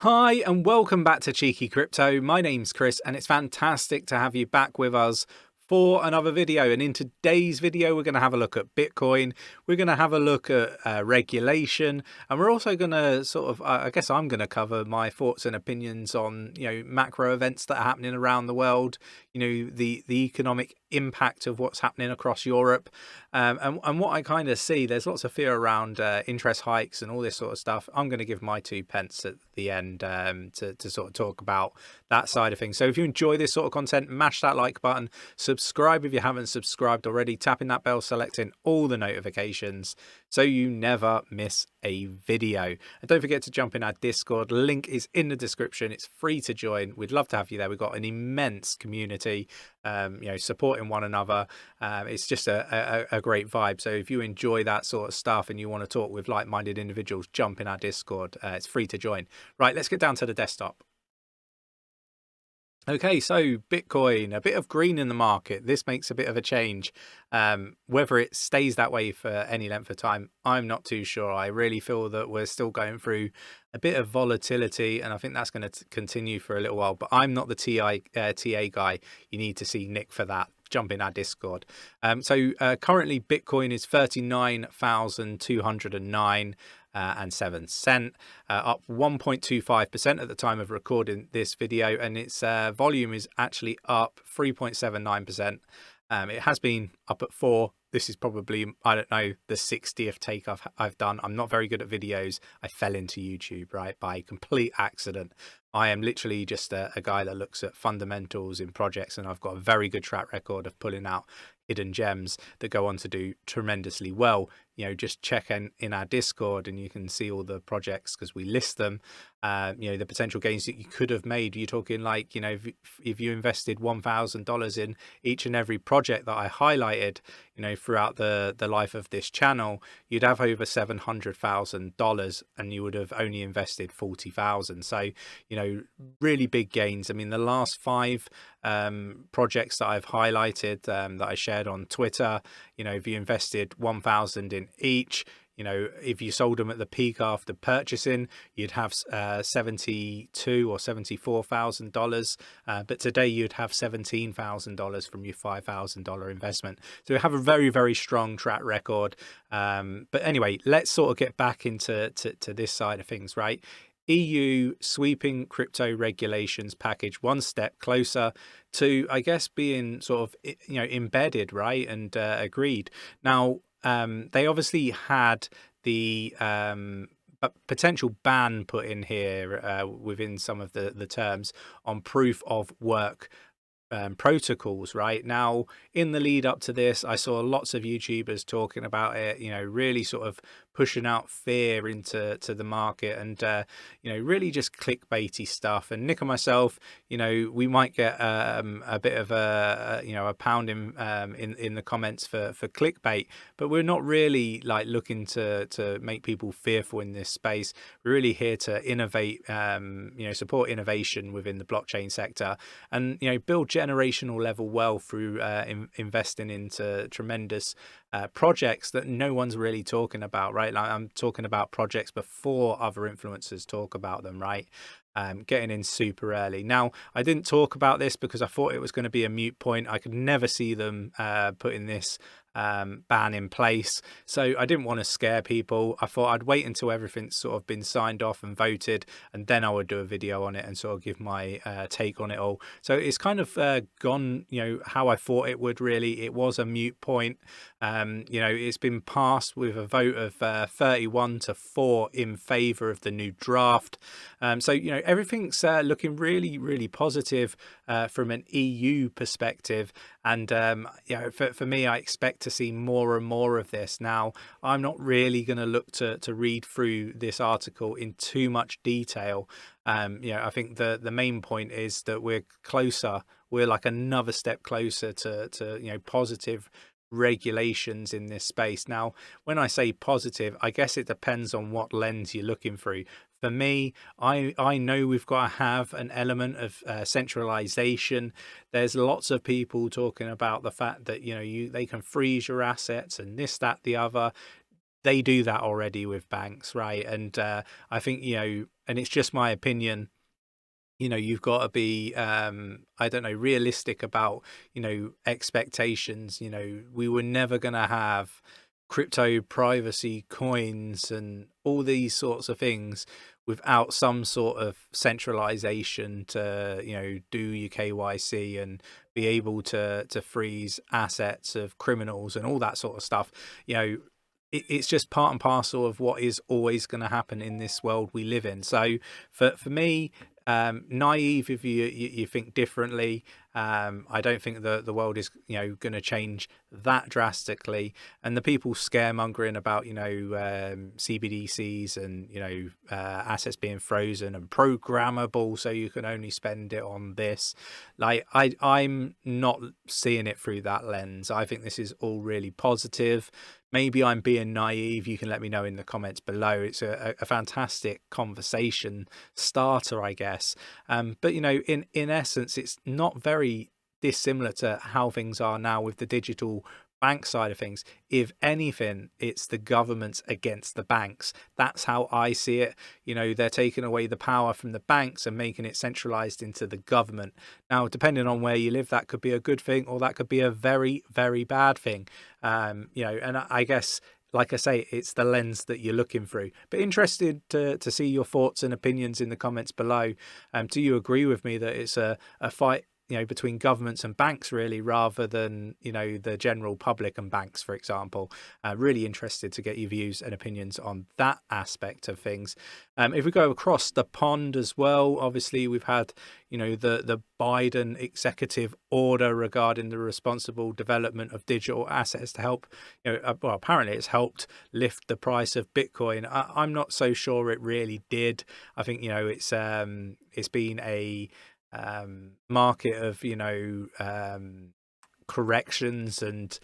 Hi and welcome back to Cheeky Crypto. My name's Chris and it's fantastic to have you back with us for another video. And in today's video, we're going to have a look at Bitcoin. We're going to have a look at regulation, and we're also going to I guess I'm going to cover my thoughts and opinions on, macro events that are happening around the world, the economic impact of what's happening across Europe. And what I kind of see, there's lots of fear around interest hikes and all this sort of stuff. I'm going to give my 2 pence at the end to sort of talk about that side of things. So if you enjoy this sort of content, mash that like button, subscribe if you haven't subscribed already, tapping that bell, selecting all the notifications so you never miss a video. And don't forget to jump in our Discord. Link is in the description. It's free to join. We'd love to have you there. We've got an immense community, supporting one another. It's just a great vibe. So if you enjoy that sort of stuff and you want to talk with like-minded individuals, jump in our Discord. It's free to join. Right, let's get down to the desktop. Okay, so Bitcoin, a bit of green in the market. This makes a bit of a change. Whether it stays that way for any length of time, I'm not too sure. I really feel that we're still going through a bit of volatility, and I think that's going to continue for a little while. But I'm not the TA guy. You need to see Nick for that. Jump in our Discord. Currently Bitcoin is 39,209 and 7 cents, up 1.25% at the time of recording this video, and its volume is actually up 3.79%. It has been up at 4. This is probably, I don't know, the 60th take I've done. I'm not very good at videos. I fell into YouTube, right, by complete accident. I am literally just a guy that looks at fundamentals in projects, and I've got a very good track record of pulling out hidden gems that go on to do tremendously well. Just check in our Discord and you can see all the projects because we list them. The potential gains that you could have made. You're talking like, if you invested $1,000 in each and every project that I highlighted, throughout the life of this channel, you'd have over $700,000 and you would have only invested 40,000. So, really big gains. I mean, the last 5 projects that I've highlighted, that I shared on Twitter, if you invested 1,000 in each, if you sold them at the peak after purchasing, you'd have $72,000 or $74,000. But today you'd have $17,000 from your $5,000 investment. So we have a very, very strong track record. But anyway, let's sort of get back into this side of things, right? EU sweeping crypto regulations package, one step closer to, I guess, being sort of, embedded, right, and agreed. Now, they obviously had the potential ban put in here within some of the terms on proof of work protocols. Right now, in the lead up to this, I saw lots of YouTubers talking about it, really sort of pushing out fear into the market, and really just clickbaity stuff. And Nick and myself, we might get a bit of a pound in the comments for clickbait, but we're not really like looking to make people fearful in this space. We're really here to innovate, support innovation within the blockchain sector, and build generational level wealth through investing into tremendous projects that no one's really talking about, right? Like, I'm talking about projects before other influencers talk about them, right? Getting in super early. Now, I didn't talk about this because I thought it was going to be a moot point. I could never see them putting this ban in place, so I didn't want to scare people. I thought I'd wait until everything's sort of been signed off and voted, and then I would do a video on it and sort of give my take on it all. So it's kind of gone, how I thought it would. Really, it was a moot point. It's been passed with a vote of 31-4 in favor of the new draft. So everything's looking really, really positive from an EU perspective. And for me, I expect to see more and more of this. Now, I'm not really going to look to read through this article in too much detail. I think the main point is that we're like another step closer to positive regulations in this space. Now, when I say positive, I guess it depends on what lens you're looking through. For me, I know we've got to have an element of centralization. There's lots of people talking about the fact that they can freeze your assets and this, that, the other. They do that already with banks, right? And I think and it's just my opinion, you've got to be, I don't know, realistic about, expectations. We were never going to have crypto privacy coins and all these sorts of things without some sort of centralization to, do your KYC and be able to freeze assets of criminals and all that sort of stuff. It's just part and parcel of what is always going to happen in this world we live in. So for me, naive if you think differently. I don't think the world is going to change that drastically, and the people scaremongering about CBDCs and assets being frozen and programmable so you can only spend it on this, like I'm not seeing it through that lens. I think this is all really positive. Maybe I'm being naive. You can let me know in the comments below. It's a fantastic conversation starter, I guess. But in essence, it's not very dissimilar to how things are now with the digital bank side of things. If anything, it's the governments against the banks. That's how I see it. They're taking away the power from the banks and making it centralized into the government. Now, depending on where you live, that could be a good thing, or that could be a very, very bad thing. And I guess, like I say, it's the lens that you're looking through. But interested to see your thoughts and opinions in the comments below. Do you agree with me that it's a fight between governments and banks, really, rather than the general public and banks, for example? Really interested to get your views and opinions on that aspect of things. If we go across the pond as well, obviously we've had the Biden executive order regarding the responsible development of digital assets to help, well, apparently it's helped lift the price of Bitcoin. I'm not so sure it really did. I think it's been a market of corrections, and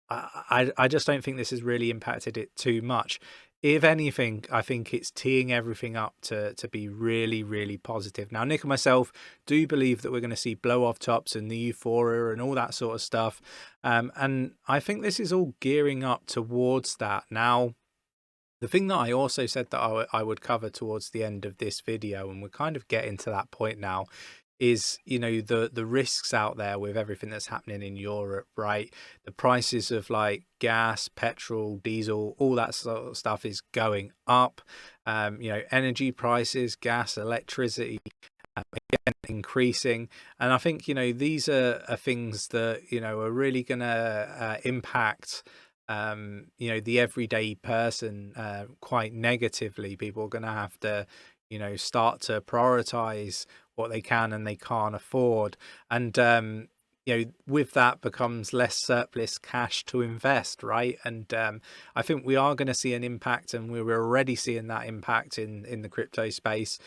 I just don't think this has really impacted it too much. If anything, I think it's teeing everything up to be really, really positive. Now, Nick and myself do believe that we're going to see blow off tops and the euphoria and all that sort of stuff, and I think this is all gearing up towards that. Now, the thing that I also said that I would cover towards the end of this video, and we're kind of getting to that point now, is the risks out there with everything that's happening in Europe, right? The prices of like gas, petrol, diesel, all that sort of stuff is going up. Energy prices, gas, electricity, again, increasing. And I think these are things that are really going to impact the everyday person quite negatively. People are going to have to start to prioritize what they can and they can't afford, and with that becomes less surplus cash to invest, right? And I think we are going to see an impact, and we're already seeing that impact in the crypto space.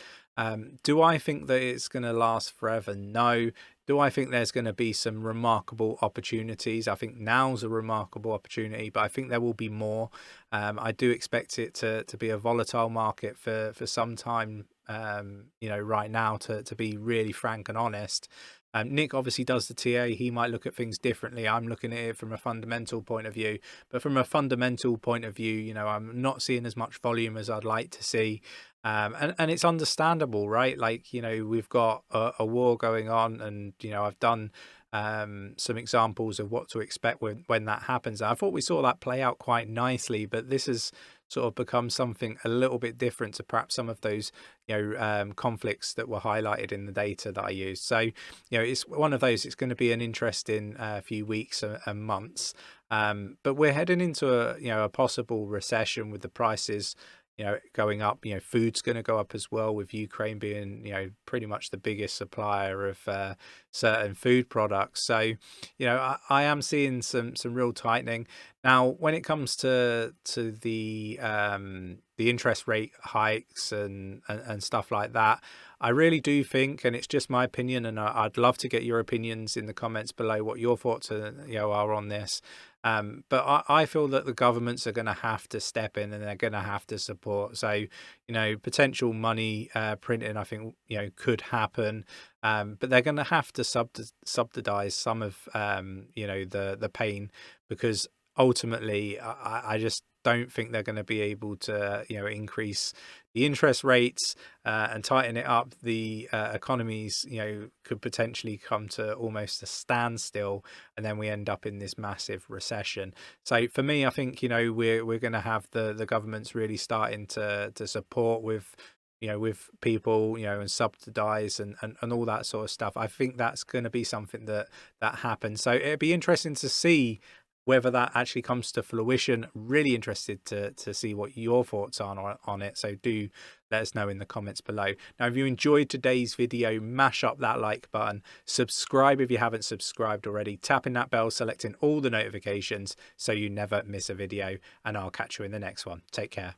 Do I think that it's going to last forever? No. Do I think there's going to be some remarkable opportunities? I think now's a remarkable opportunity, but I think there will be more. I do expect it to be a volatile market for some time, right now, to be really frank and honest. Nick obviously does the TA. He might look at things differently. I'm looking at it from a fundamental point of view, but from a fundamental point of view, I'm not seeing as much volume as I'd like to see. And it's understandable, right? Like, we've got a war going on, and, I've done some examples of what to expect when that happens. I thought we saw that play out quite nicely, but this has sort of become something a little bit different to perhaps some of those conflicts that were highlighted in the data that I used. So it's one of those. It's going to be an interesting few weeks and months, but we're heading into a possible recession with the prices going up. Food's going to go up as well, with Ukraine being pretty much the biggest supplier of certain food products. So I am seeing some real tightening. Now, when it comes to the interest rate hikes and stuff like that, I really do think, and it's just my opinion, and I'd love to get your opinions in the comments below, what your thoughts are on this. But I feel that the governments are going to have to step in, and they're going to have to support. So, potential money printing, I think, could happen. But they're going to have to subsidize some of, the pain, because ultimately, I just don't think they're going to be able to, you know, increase the interest rates and tighten it up. The economies, you know, could potentially come to almost a standstill, and then we end up in this massive recession. So for me, I think, you know, we're going to have the governments really starting to support with, you know, with people, you know, and subsidize and all that sort of stuff. I think that's going to be something that happens. So it'd be interesting to see whether that actually comes to fruition. Really interested to see what your thoughts are on it. So do let us know in the comments below. Now, if you enjoyed today's video, mash up that like button, subscribe if you haven't subscribed already, tapping that bell, selecting all the notifications so you never miss a video, and I'll catch you in the next one. Take care.